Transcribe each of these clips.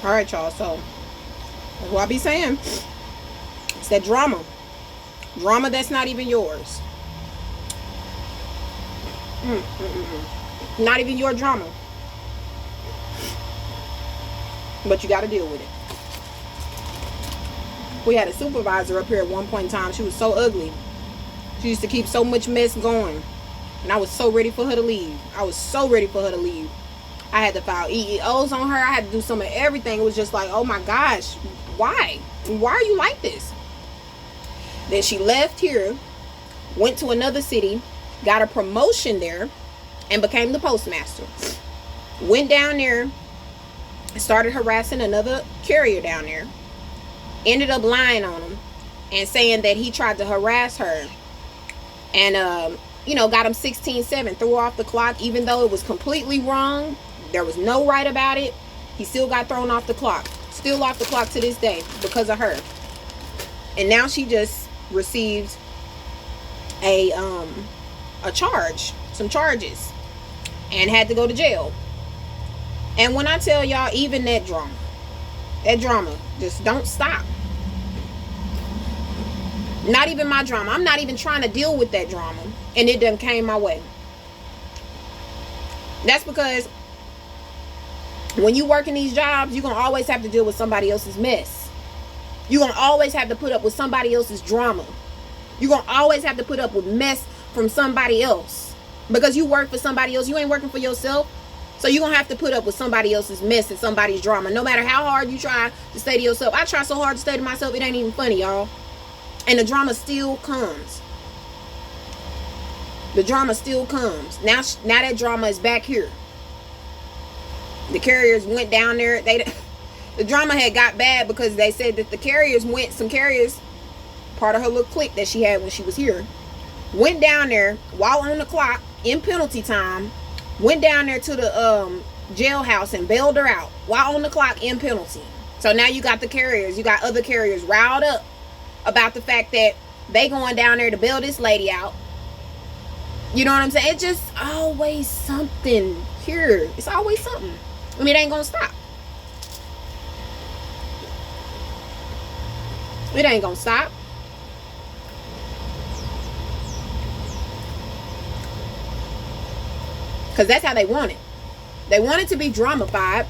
All right, y'all. So that's what I be saying. It's that drama. Drama that's not even yours. Not even your drama. But you got to deal with it. We had a supervisor up here at one point in time. She was so ugly. She used to keep so much mess going. And I was so ready for her to leave. I was so ready for her to leave. I had to file EEOs on her. I had to do some of everything. It was just like, oh my gosh, why? Why are you like this? Then she left here, went to another city, got a promotion there, and became the postmaster. Went down there, started harassing another carrier down there. Ended up lying on him and saying that he tried to harass her. And, got him 16-7, threw off the clock, even though it was completely wrong. There was no right about it. He still got thrown off the clock. Still off the clock to this day because of her. And now she just received a charge, some charges, and had to go to jail. And when I tell y'all, even that drama just don't stop. Not even my drama. I'm not even trying to deal with that drama, and it done came my way. That's because when you work in these jobs, you're going to always have to deal with somebody else's mess. You're going to always have to put up with somebody else's drama. You're going to always have to put up with mess from somebody else. Because you work for somebody else. You ain't working for yourself. So you're going to have to put up with somebody else's mess and somebody's drama. No matter how hard you try to stay to yourself. I try so hard to stay to myself, it ain't even funny, y'all. And the drama still comes. The drama still comes. Now that drama is back here. The carriers went down there. The drama had got bad because they said that some carriers, part of her little clique that she had when she was here, went down there while on the clock in penalty time, went down there to the jailhouse and bailed her out while on the clock in penalty. So now you got other carriers riled up about the fact that they going down there to bail this lady out. You know what I'm saying? It's just always something here. It's always something. I mean, it ain't gonna stop. It ain't gonna stop. Because that's how they want it. They want it to be dramified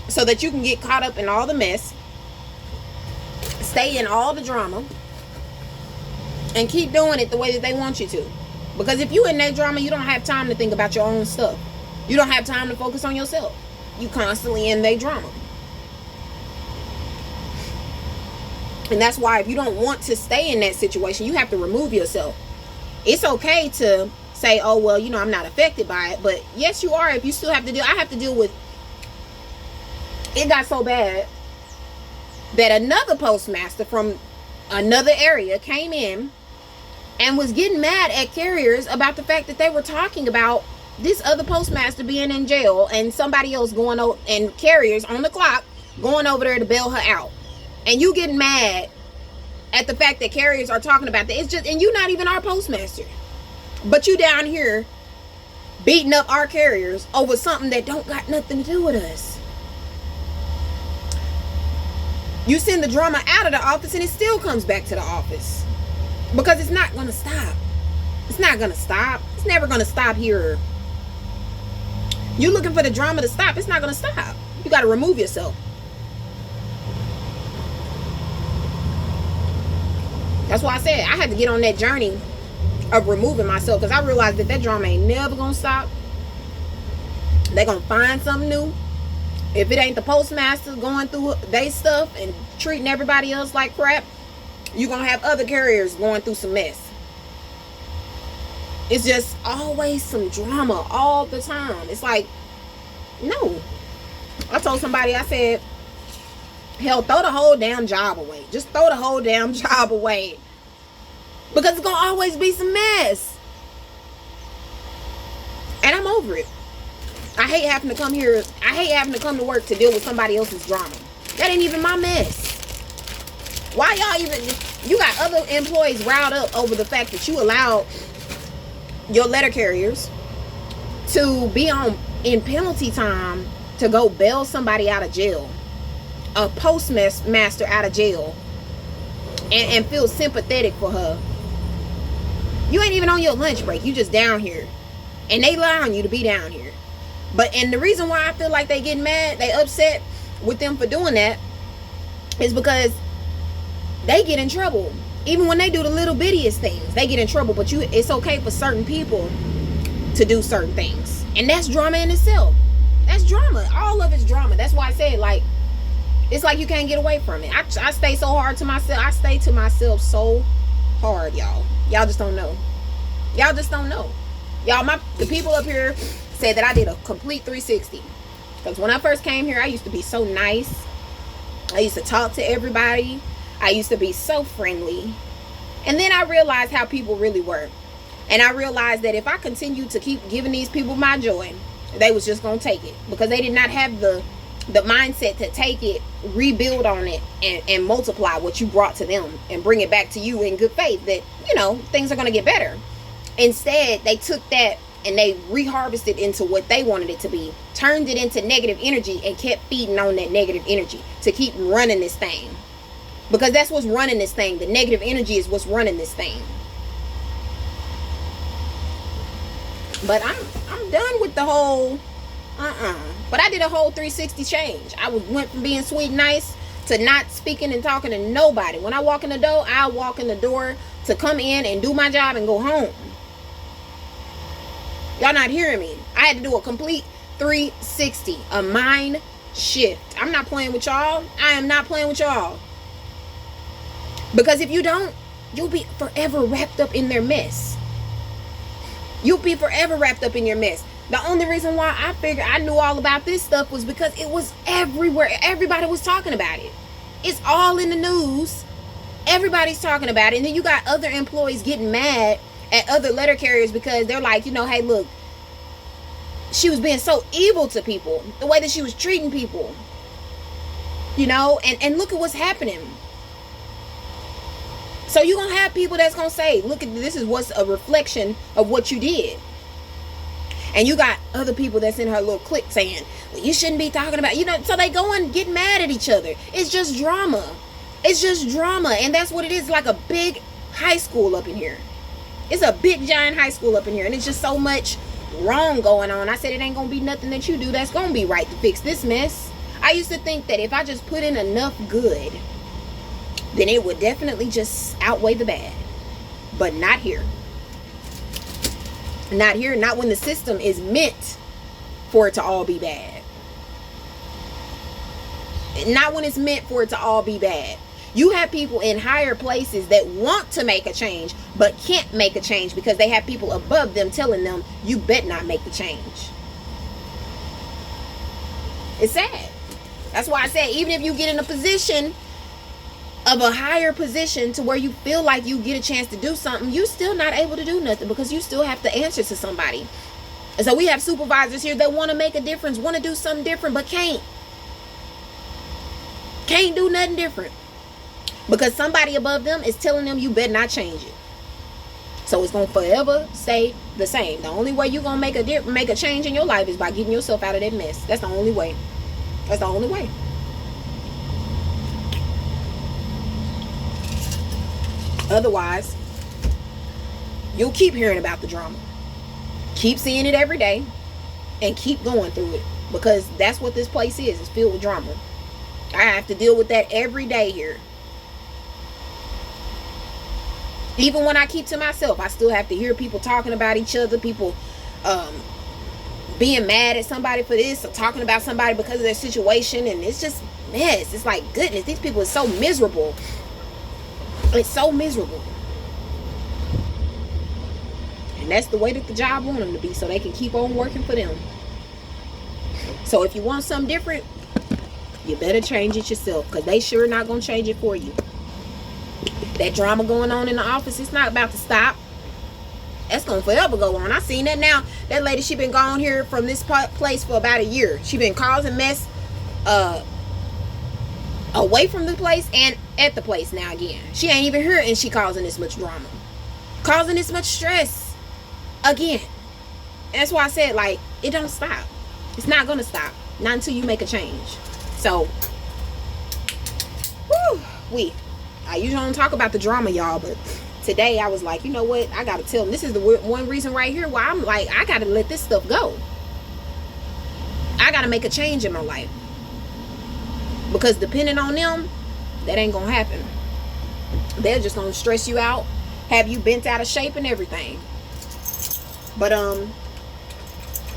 so that you can get caught up in all the mess, stay in all the drama, and keep doing it the way that they want you to. Because if you in that drama, you don't have time to think about your own stuff. You don't have time to focus on yourself. You constantly in that drama. And that's why if you don't want to stay in that situation, you have to remove yourself. It's okay to say, oh, well, I'm not affected by it. But yes, you are. If you still have to deal, I have to deal with, it got so bad that another postmaster from another area came in and was getting mad at carriers about the fact that they were talking about this other postmaster being in jail and somebody else going over, and carriers on the clock going over there to bail her out. And you getting mad at the fact that carriers are talking about that. It's just, and you not even our postmaster. But you down here beating up our carriers over something that don't got nothing to do with us. You send the drama out of the office and it still comes back to the office. Because it's not going to stop. It's not going to stop. It's never going to stop here. You're looking for the drama to stop. It's not going to stop. You got to remove yourself. That's why I said I had to get on that journey of removing myself, because I realized that drama ain't never going to stop. They're going to find something new. If it ain't the postmaster going through their stuff and treating everybody else like crap, you're going to have other carriers going through some mess. It's just always some drama all the time. It's like, no. I told somebody, I said, hell, throw the whole damn job away. Just throw the whole damn job away. Because it's going to always be some mess. And I'm over it. I hate having to come here. I hate having to come to work to deal with somebody else's drama. That ain't even my mess. Why y'all even... You got other employees riled up over the fact that you allowed your letter carriers to be in penalty time to go bail somebody out of jail. a postmaster out of jail and feel sympathetic for her. You ain't even on your lunch break. You just down here. And they allowing you to be down here. And the reason why I feel like they get mad, they upset with them for doing that, is because they get in trouble. Even when they do the little bittiest things, they get in trouble. But it's okay for certain people to do certain things. And that's drama in itself. That's drama. All of it's drama. That's why I said, like, it's like you can't get away from it. I stay so hard to myself. I stay to myself so hard, y'all. Y'all just don't know. Y'all just don't know. Y'all, the people up here said that I did a complete 360. Because when I first came here, I used to be so nice. I used to talk to everybody. I used to be so friendly. And then I realized how people really were. And I realized that if I continued to keep giving these people my joy, they was just going to take it. Because they did not have the mindset to take it, rebuild on it, and multiply what you brought to them and bring it back to you in good faith that, you know, things are going to get better. Instead, they took that and they reharvested into what they wanted it to be, turned it into negative energy, and kept feeding on that negative energy to keep running this thing. Because that's what's running this thing. The negative energy is what's running this thing. But I'm done with the whole But I did a whole 360 change. I went from being sweet and nice to not speaking and talking to nobody. When I walk in the door, I walk in the door to come in and do my job and go home. Y'all not hearing me. I had to do a complete 360, a mind shift. I'm not playing with y'all. I am not playing with y'all. Because if you don't, you'll be forever wrapped up in their mess. You'll be forever wrapped up in your mess. The only reason why I figured I knew all about this stuff was because it was everywhere. Everybody was talking about it. It's all in the news. Everybody's talking about it. And then you got other employees getting mad at other letter carriers because they're like, you know, hey, look, she was being so evil to people. The way that she was treating people. You know, and look at what's happening. So you're going to have people that's going to say, look, this is what's a reflection of what you did. And you got other people that's in her little clique saying, well, you shouldn't be talking about, you know, so they go and get mad at each other. It's just drama. It's just drama. And that's what it is, like a big high school up in here. It's a big giant high school up in here. And it's just so much wrong going on. I said it ain't going to be nothing that you do that's going to be right to fix this mess. I used to think that if I just put in enough good, then it would definitely just outweigh the bad. But not here. Not here. Not when the system is meant for it to all be bad. Not when it's meant for it to all be bad. You have people in higher places that want to make a change, but can't make a change because they have people above them telling them, you bet not make the change. It's sad. That's why I said, even if you get in a position of a higher position to where you feel like you get a chance to do something, you still not able to do nothing because you still have to answer to somebody. And so we have supervisors here that want to make a difference, want to do something different, but can't do nothing different because somebody above them is telling them you better not change it. So it's going to forever stay the same. The only way you're going to make a change in your life is by getting yourself out of that mess. That's the only way. That's the only way. Otherwise, you'll keep hearing about the drama. Keep seeing it every day. And keep going through it. Because that's what this place is. It's filled with drama. I have to deal with that every day here. Even when I keep to myself, I still have to hear people talking about each other. People being mad at somebody for this. Or talking about somebody because of their situation. And it's just mess. It's like, goodness, these people are so miserable. It's so miserable. And that's the way that the job wants them to be, so they can keep on working for them. So if you want something different, you better change it yourself, because they sure not going to change it for you. That drama going on in the office, it's not about to stop. That's going to forever go on. I seen that now. That lady, she been gone here from this place for about a year. She been causing mess away from the place and at the place now again. She ain't even here and she causing this much drama. Causing this much stress. Again. And that's why I said, like, it don't stop. It's not going to stop. Not until you make a change. So, I usually don't talk about the drama, y'all, but today I was like, you know what? I gotta tell them. This is the one reason right here why I'm like, I gotta let this stuff go. I gotta make a change in my life. Because depending on them, that ain't gonna happen. They're just gonna stress you out, have you bent out of shape and everything. But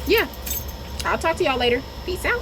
yeah, I'll talk to y'all later. Peace out.